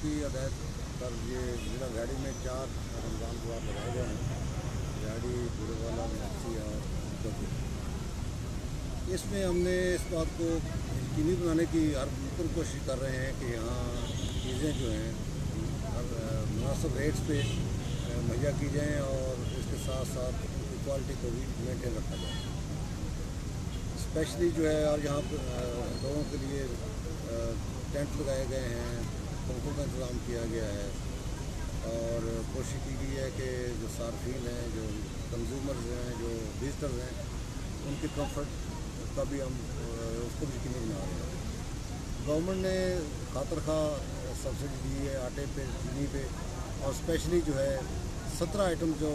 की हदायत पर ये जिला गाड़ी में 4 रमज़ान द्वार लगाए गए हैं, गाड़ी बुरेवाला मैक्सी और गद्दी। इसमें हमने इस बात को यकीनी बनाने की हर मुमकिन कोशिश कर रहे हैं कि यहाँ चीज़ें जो हैं मुनासिब रेट्स पे मुहैया की जाएँ और इसके साथ साथ उनकी क्वालिटी को भी मेंटेन रखा जाए। स्पेशली जो है और यहाँ पर लोगों के लिए टेंट लगाए गए हैं, पंखों का इंतज़ाम किया गया है और कोशिश की गई है कि जो सार्फिन हैं, जो कंज्यूमर्स हैं, जो विजिटर्स हैं, उनके कंफर्ट का भी हम उसको भी यकीनी बना रहे हैं। गवर्नमेंट ने खातर खा सब्सिडी दी है आटे पे, चीनी पे और स्पेशली जो है 17 आइटम जो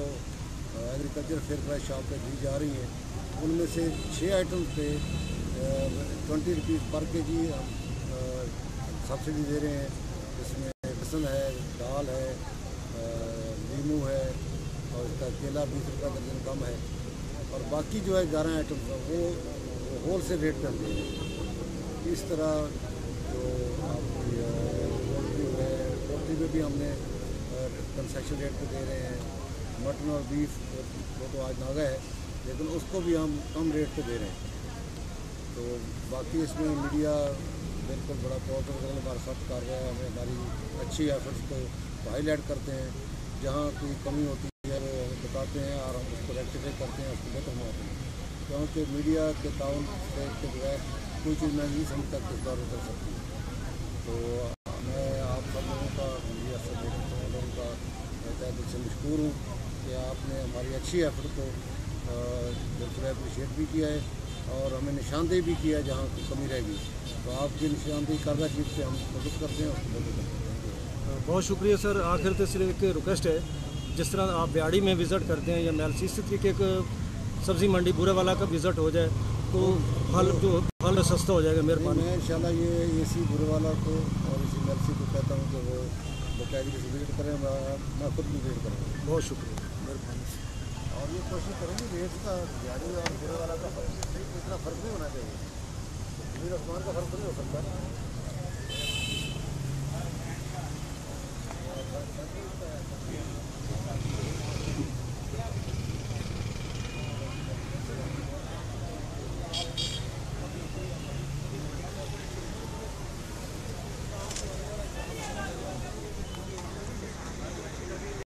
एग्रीकल्चर फेयर प्राइस शॉप पे दी जा रही हैं, उनमें से 6 आइटम पे 20 रुपीज़ पर केजी हम सब्सिडी दे रहे हैं, जिसमें लहसुन है, दाल है, नींबू है और इसका केला 20 रुपये दर्जन कम है और बाकी जो है 11 आइटम वो होल सेल रेट पर दे रहे हैं। इस तरह जो आपकी पोल्ट्री है, पोल्ट्री में भी हमने कंसेशन रेट पे दे रहे हैं। मटन और बीफ वो तो आज महंगा है, लेकिन उसको भी हम कम रेट पे दे रहे हैं। तो बाकी इसमें मीडिया बिल्कुल बड़ा पॉजिटिव रोल हमारे साथ कर रहा है। हमें हमारी अच्छी एफर्ट्स को हाईलाइट करते हैं, जहाँ कोई कमी होती है वो हमें बताते हैं और हम उसको रेक्टिफाई करते हैं, उसको बेहतर बनाते हैं। क्योंकि मीडिया के ताउन से के बगैर कोई चीज़ मैं नहीं समझ तक इस बार कर सकती। तो मैं आप सब लोगों का, मीडिया से लोगों का तहे दिल से मशकूर हूँ कि आपने हमारी अच्छी एफर्ट को बिल्कुल अप्रिशिएट भी किया है और हमें निशानदेही भी किया है जहाँ कोई कमी रहेगी। तो आपकी निशानदेही करदा चीज़ से हम मदद करते हैं, उसकी मदद करते हैं। बहुत शुक्रिया सर। आखिर तो सिर्फ एक रिक्वेस्ट है, जिस तरह आप ब्याड़ी में विज़िट करते हैं या मैलसी, इसी तरीके एक सब्ज़ी मंडी बुरेवाला का विज़िट हो जाए तो फल सस्ता हो जाएगा। मेहरबानी। मैं इंशाल्लाह ये इसी बुरेवाला को और इसी मैलसी को कहता हूँ कि वो बाकायदगी से विजिट करें, मैं खुद भी विजिट करूँगा। बहुत शुक्रिया, मेहरबानी। और ये कोशिश करेंगे रेट का ब्याड़ी और बुरेवाला का इतना फ़र्क नहीं होना चाहिए, ज़मीन आसमान का फ़र्क नहीं हो सकता।